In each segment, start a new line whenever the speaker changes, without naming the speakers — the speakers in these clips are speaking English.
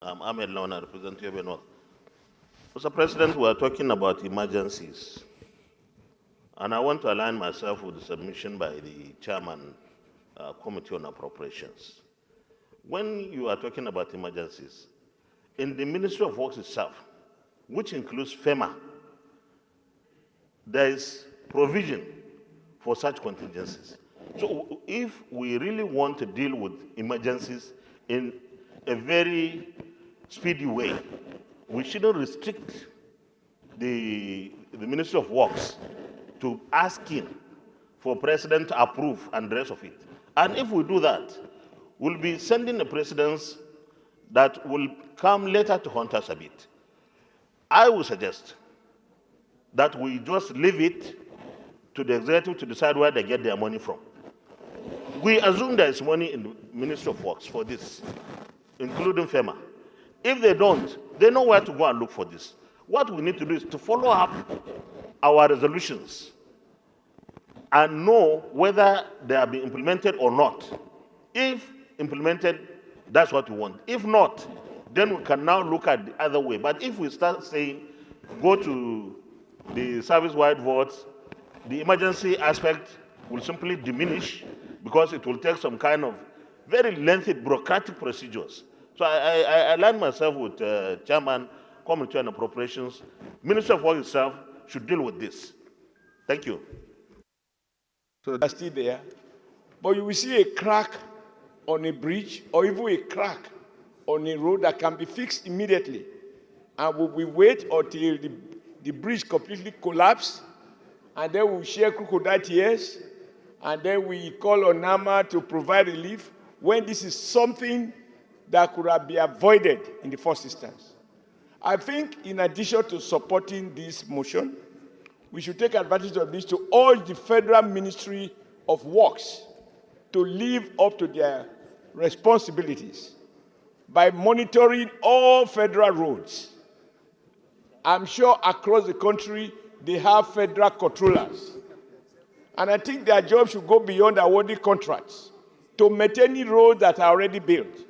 I'm Ahmed Lawan, I represent Yobe North. Mr. President, we are talking about emergencies. And I want to align myself with the submission by the chairman, Committee on Appropriations. When you are talking about emergencies, in the Ministry of Works itself, which includes FEMA, there is provision for such contingencies. So if we really want to deal with emergencies in a very speedy way, we shouldn't restrict the Ministry of Works to asking for President to approve and the rest of it. And if we do that, we'll be sending a precedence that will come later to haunt us a bit. I would suggest that we just leave it to the executive to decide where they get their money from. We assume there is money in the Ministry of Works for this, including FEMA. If they don't, they know where to go and look for this. What we need to do is to follow up our resolutions and know whether they are being implemented or not. If implemented, that's what we want. If not, then we can now look at the other way. But if we start saying, go to the service-wide votes, the emergency aspect will simply diminish because it will take some kind of very lengthy bureaucratic procedures. So I align myself with Chairman, Committee on Appropriations. Minister of Work itself should deal with this. Thank you.
So that's still there. But you will see a crack on a bridge or even a crack on a road that can be fixed immediately. And we wait until the bridge completely collapses, and then we share crocodile tears, and then we call on NAMA to provide relief when this is something that could have been avoided in the first instance. I think in addition to supporting this motion, we should take advantage of this to urge the Federal Ministry of Works to live up to their responsibilities by monitoring all federal roads. I'm sure across the country they have federal controllers. And I think their job should go beyond awarding contracts to maintain roads that are already built.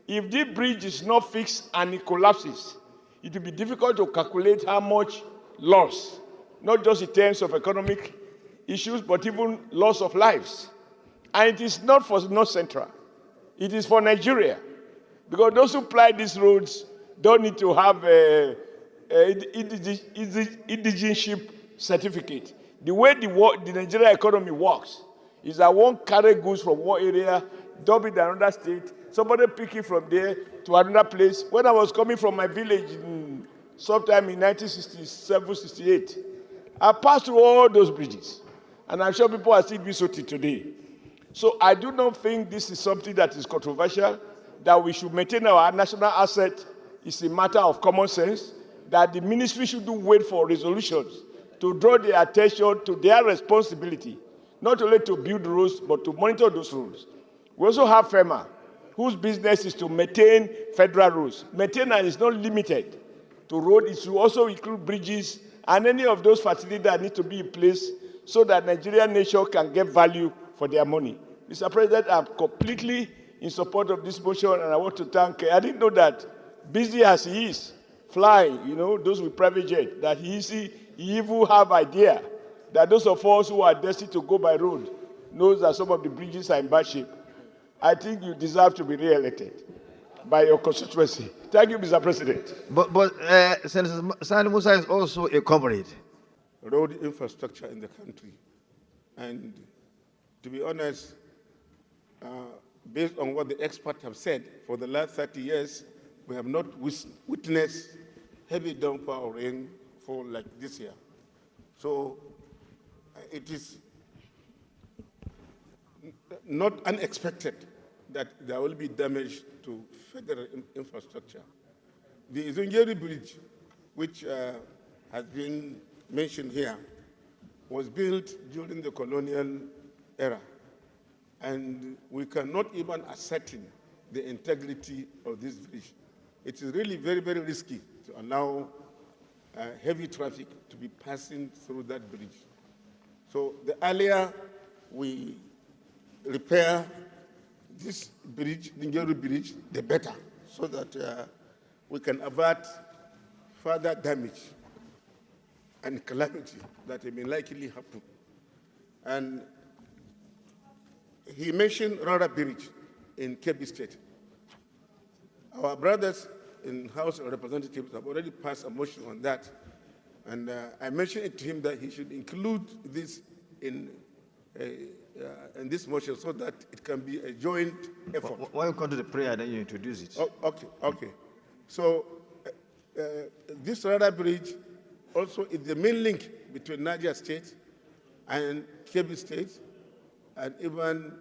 If this bridge is not fixed and it collapses, it will be difficult to calculate how much loss, not just in terms of economic issues, but even loss of lives. And it is not for North Central. It is for Nigeria. Because those who ply these roads don't need to have a indigenship certificate. The way the Nigerian economy works is that one carry goods from one area, dump it in another state, somebody pick it from there to another place. When I was coming from my village sometime in 1967, 68, I passed through all those bridges. And I'm sure people are still doing so till today. So I do not think this is something that is controversial, that we should maintain our national asset. It's a matter of common sense, that the ministry shouldn't wait for resolutions to draw their attention to their responsibility, not only to build roads, but to monitor those roads. We also have FEMA, whose business is to maintain federal roads. Maintenance is not limited to roads. It should also include bridges and any of those facilities that need to be in place so that Nigerian nation can get value for their money. Mr. President, I'm completely in support of this motion, and I want to thank, I didn't know that, busy as he is, flying, those with private jet, that he even have idea that those of us who are destined to go by road knows that some of the bridges are in bad shape. I think you deserve to be re-elected by your constituency. Thank you, Mr. President.
But Senator Sani Musa is also a comrade.
Road infrastructure in the country. And to be honest, based on what the experts have said, for the last 30 years, we have not witnessed heavy downpour or rainfall like this year. So it is not unexpected that there will be damage to federal infrastructure. The Zungeru Bridge, which has been mentioned here, was built during the colonial era. And we cannot even ascertain the integrity of this bridge. It is really very, very risky to allow heavy traffic to be passing through that bridge. So the earlier we repair this bridge, Zungeru Bridge, the better, so that we can avert further damage and calamity that may likely happen. And he mentioned Rara Bridge in Kebbi State. Our brothers in House of Representatives have already passed a motion on that. And I mentioned it to him that he should include this in this motion so that it can be a joint effort.
Why you come to the prayer, then you introduce it?
Oh, okay. So this Rara Bridge also is the main link between Nigeria State and Kebbi State, and even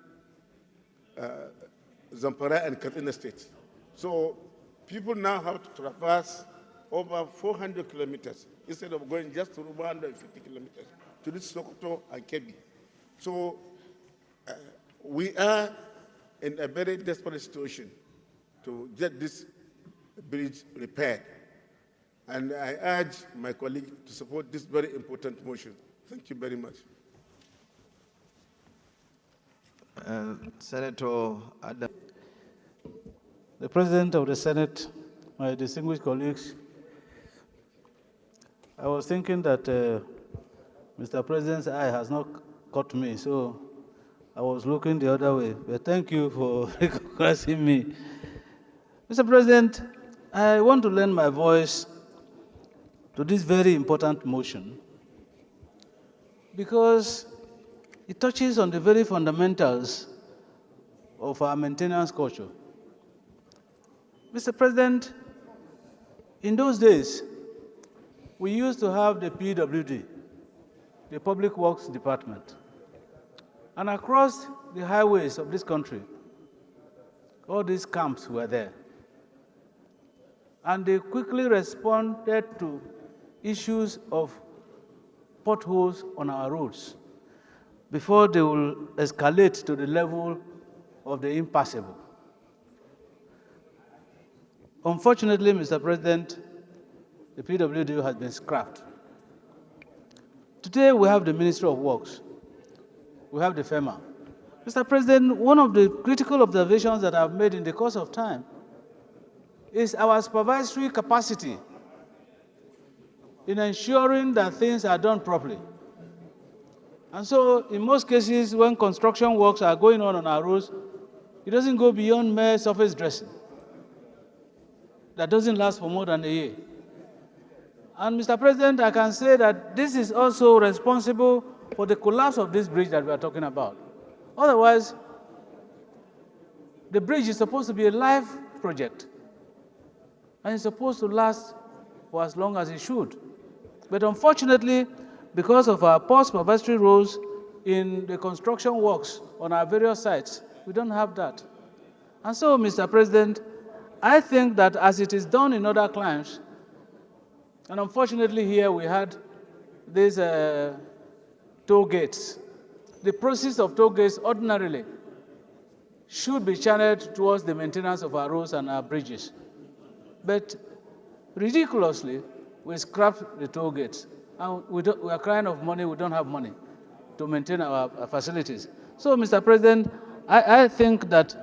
Zamfara and Katsina State. So people now have to traverse over 400 kilometers instead of going just to 150 kilometers to reach Sokoto and Kebbi. So we are in a very desperate situation to get this bridge repaired. And I urge my colleague to support this very important motion. Thank you very much.
Senator Adam.
The President of the Senate, my distinguished colleagues, I was thinking that Mr. President's eye has not caught me, so I was looking the other way. But thank you for recognizing me. Mr. President, I want to lend my voice to this very important motion because it touches on the very fundamentals of our maintenance culture. Mr. President, in those days, we used to have the PWD, the Public Works Department. And across the highways of this country, all these camps were there. And they quickly responded to issues of potholes on our roads before they will escalate to the level of the impassable. Unfortunately, Mr. President, the PWD has been scrapped. Today, we have the Ministry of Works. We have the FEMA. Mr. President, one of the critical observations that I've made in the course of time is our supervisory capacity in ensuring that things are done properly. And so, in most cases, when construction works are going on our roads, it doesn't go beyond mere surface dressing. That doesn't last for more than a year. And Mr. President, I can say that this is also responsible for the collapse of this bridge that we are talking about. Otherwise, the bridge is supposed to be a live project, and it's supposed to last for as long as it should. But unfortunately, because of our poor supervisory roles in the construction works on our various sites, we don't have that. And so, Mr. President, I think that as it is done in other climes, and unfortunately here we had these toll gates. The process of toll gates ordinarily should be channeled towards the maintenance of our roads and our bridges. But ridiculously, we scrapped the toll gates. And we are crying of money, we don't have money to maintain our facilities. So, Mr. President, I think that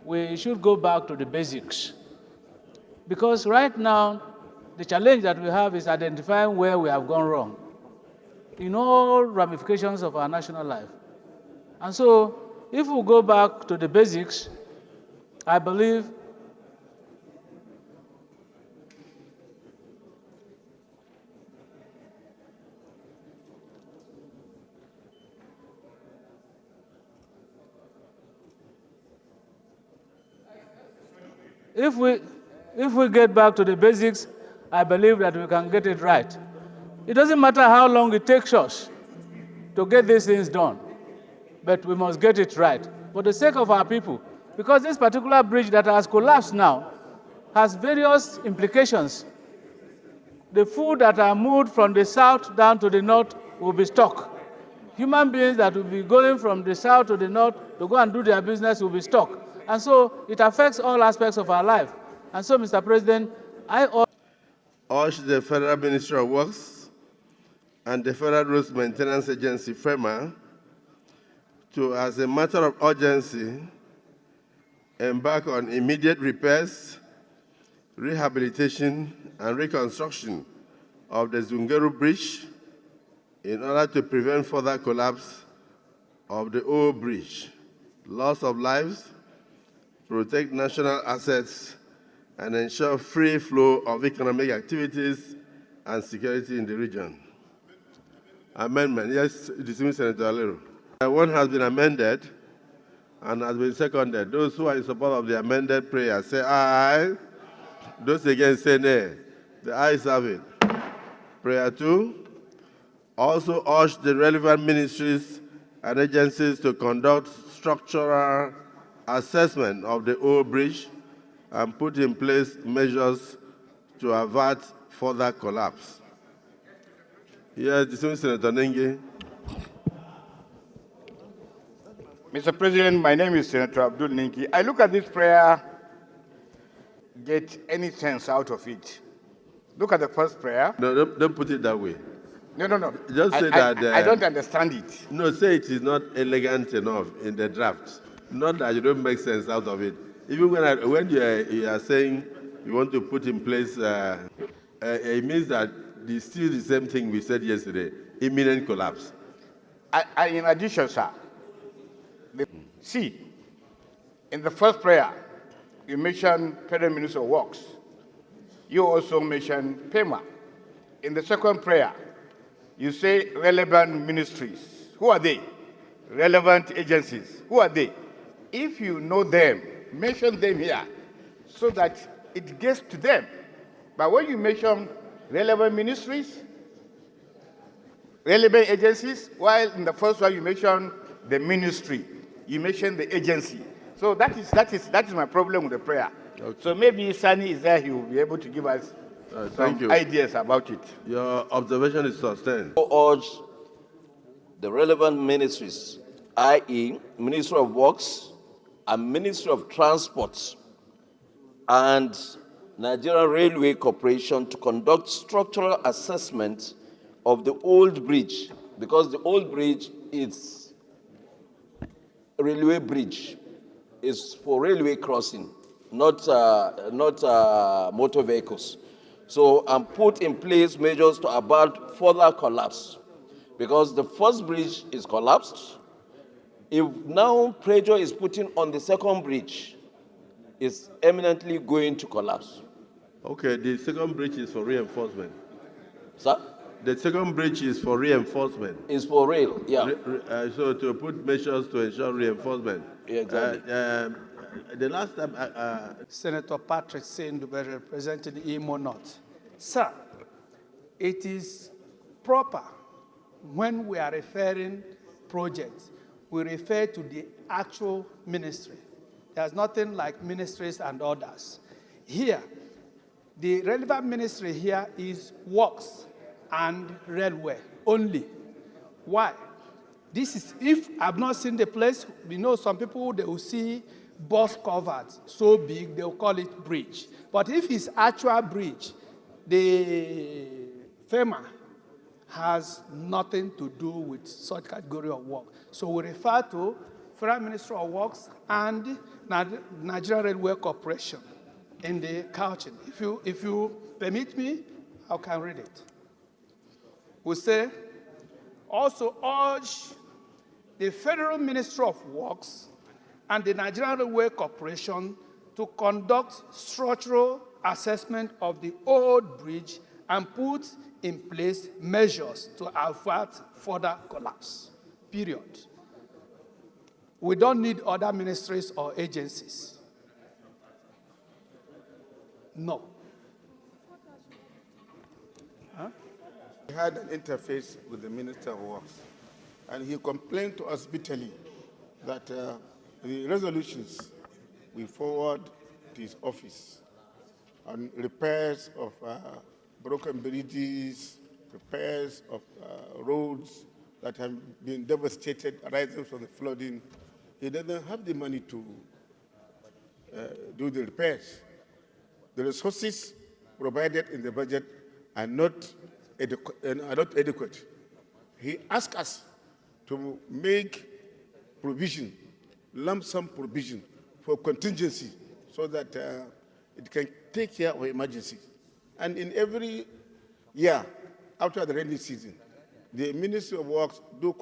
we should go back to the basics. Because right now, the challenge that we have is identifying where we have gone wrong in all ramifications of our national life. And so, if we go back to the basics, I believe if we get back to the basics, I believe that we can get it right. It doesn't matter how long it takes us to get these things done, but we must get it right for the sake of our people, because this particular bridge that has collapsed now has various implications. The food that are moved from the south down to the north will be stuck. Human beings that will be going from the south to the north to go and do their business will be stuck. And so it affects all aspects of our life. And so, Mr. President, I
urge the Federal Ministry of Works and the Federal Roads Maintenance Agency, FEMA, to, as a matter of urgency, embark on immediate repairs, rehabilitation, and reconstruction of the Zungeru Bridge in order to prevent further collapse of the old bridge, loss of lives, protect national assets, and ensure free flow of economic activities and security in the region. Amendment. Yes, distinguished Senator Alero. One has been amended and has been seconded. Those who are in support of the amended prayer say aye. Those against say nay. The ayes have it. Prayer 2. Also urge the relevant ministries and agencies to conduct structural assessment of the old bridge and put in place measures to avert further collapse. Yes, distinguished Senator Nengi.
Mr. President, my name is Senator Abdul Ninki. I look at this prayer, get any sense out of it. Look at the first prayer.
No, don't put it that way.
No.
Just say that.
I don't understand it.
No, say it is not elegant enough in the draft. Not that you don't make sense out of it. Even when you are saying you want to put in place, it means that it's still the same thing we said yesterday, imminent collapse.
In addition, sir, see, in the first prayer, you mentioned Federal Minister of Works. You also mentioned PEMA. In the second prayer, you say relevant ministries. Who are they? Relevant agencies. Who are they? If you know them, mention them here so that it gets to them. But when you mention relevant ministries, relevant agencies, while in the first one you mention the ministry, you mention the agency. So that is my problem with the prayer. Okay. So maybe Sani is there, he will be able to give us some ideas about it.
Your observation is sustained.
Urge the relevant ministries, i.e. Ministry of Works and Ministry of Transport and Nigeria Railway Corporation to conduct structural assessment of the old bridge, because the old bridge is a railway bridge. It's for railway crossing, not motor vehicles. So, and put in place measures to avert further collapse, because the first bridge is collapsed. If now pressure is putting on the second bridge, it's eminently going to collapse.
Okay, the second bridge is for reinforcement.
Sir?
The second bridge is for reinforcement.
It's for rail, yeah.
So to put measures to ensure reinforcement.
Yeah, exactly.
The last time...
Senator Patrick Sendube, representing Imo North. Sir, it is proper when we are referring projects, we refer to the actual ministry. There's nothing like ministries and others. Here, the relevant ministry here is Works and Railway only. Why? This is, if I've not seen the place, we know some people, they will see bus covered so big, they'll call it bridge. But if it's actual bridge, the FEMA has nothing to do with such category of work. So we refer to Federal Ministry of Works and Nigeria Railway Corporation in the couching. If you permit me, I can read it. We say, also urge the Federal Ministry of Works and the Nigeria Railway Corporation to conduct structural assessment of the old bridge and put in place measures to avert further collapse, period. We don't need other ministries or agencies. No.
Huh? We had an interface with the Minister of Works, and he complained to us bitterly that the resolutions we forward to his office on repairs of broken bridges, repairs of roads that have been devastated arising from the flooding, he doesn't have the money to do the repairs. The resources provided in the budget are not adequate. He asked us to make lump sum provision for contingency, so that it can take care of emergencies. And in every year, after the rainy season, the Ministry of Works do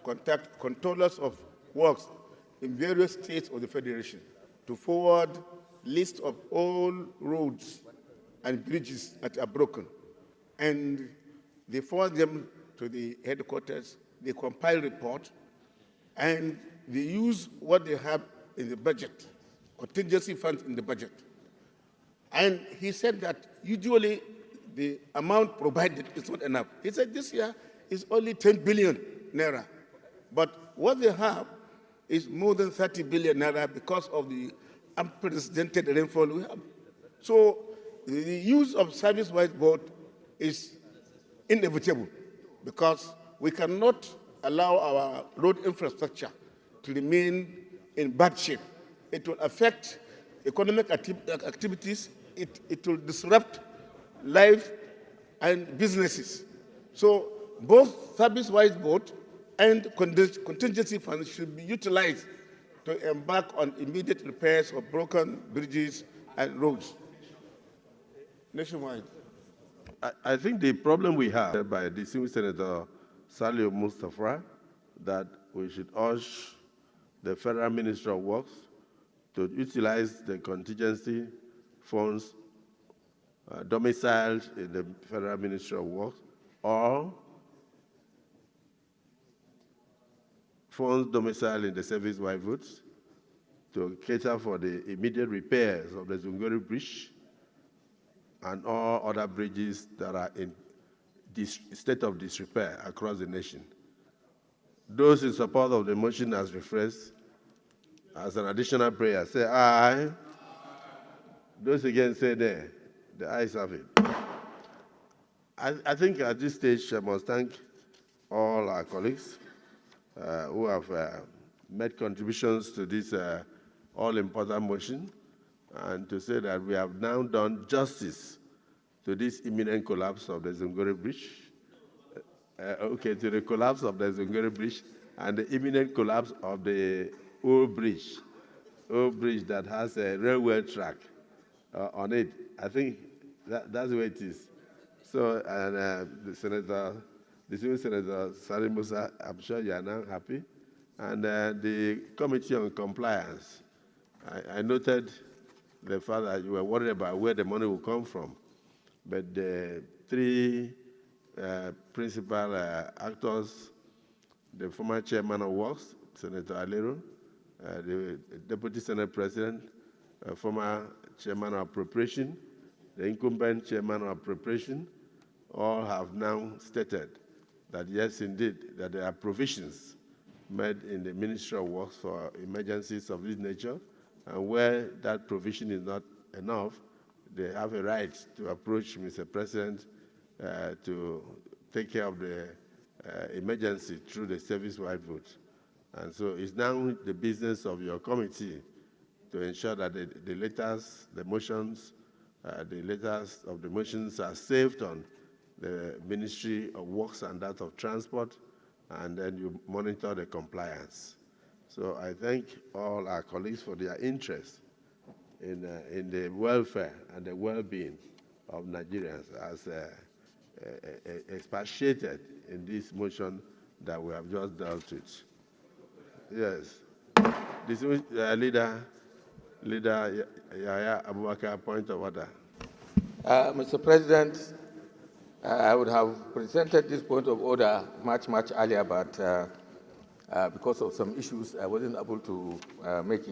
contact controllers of works in various states of the Federation to forward lists of all roads and bridges that are broken. And they forward them to the headquarters, they compile report, and they use what they have in the budget, contingency funds in the budget. And he said that usually the amount provided is not enough. He said this year is only 10 billion naira. But what they have is more than 30 billion naira because of the unprecedented rainfall we have. So the use of service-wide board is inevitable because we cannot allow our road infrastructure to remain in bad shape. It will affect economic activities, it will disrupt life and businesses. So both service-wide board and contingency funds should be utilized to embark on immediate repairs of broken bridges and roads nationwide.
I think the problem we have by the Distinguished Senator Salih Mustafa that we should urge the Federal Ministry of Works to utilize the contingency funds domiciled in the Federal Ministry of Works or funds domiciled in the service-wide roads to cater for the immediate repairs of the Zungeru Bridge and all other bridges that are in this state of disrepair across the nation. Those in support of the motion as refreshed, as an additional prayer, say aye. Those against say nay. The ayes have it. I think at this stage I must thank all our colleagues who have made contributions to this all-important motion, and to say that we have now done justice to this imminent collapse of the Zungeru Bridge, to the collapse of the Zungeru Bridge and the imminent collapse of the old bridge that has a railway track on it. I think that's the way it is. So, and the Distinguished Senator Salih Musa, I'm sure you are now happy. And the Committee on Compliance, I noted the fact that you were worried about where the money will come from. But the three principal actors, the former chairman of Works, Senator Alero, the Deputy Senate President, former chairman of Appropriation, the incumbent chairman of Appropriation, all have now stated that yes, indeed, that there are provisions made in the Ministry of Works for emergencies of this nature, and where that provision is not enough, they have a right to approach Mr. President to take care of the emergency through the service-wide vote. And so it's now the business of your committee to ensure that the letters, the motions, the letters of the motions are saved on the Ministry of Works and that of Transport, and then you monitor the compliance. So I thank all our colleagues for their interest in the welfare and the well-being of Nigerians as expatiated in this motion that we have just dealt with. Yes. This leader Yahya Abubakar, point of order.
Mr. President, I would have presented this point of order much earlier, but because of some issues, I wasn't able to make it.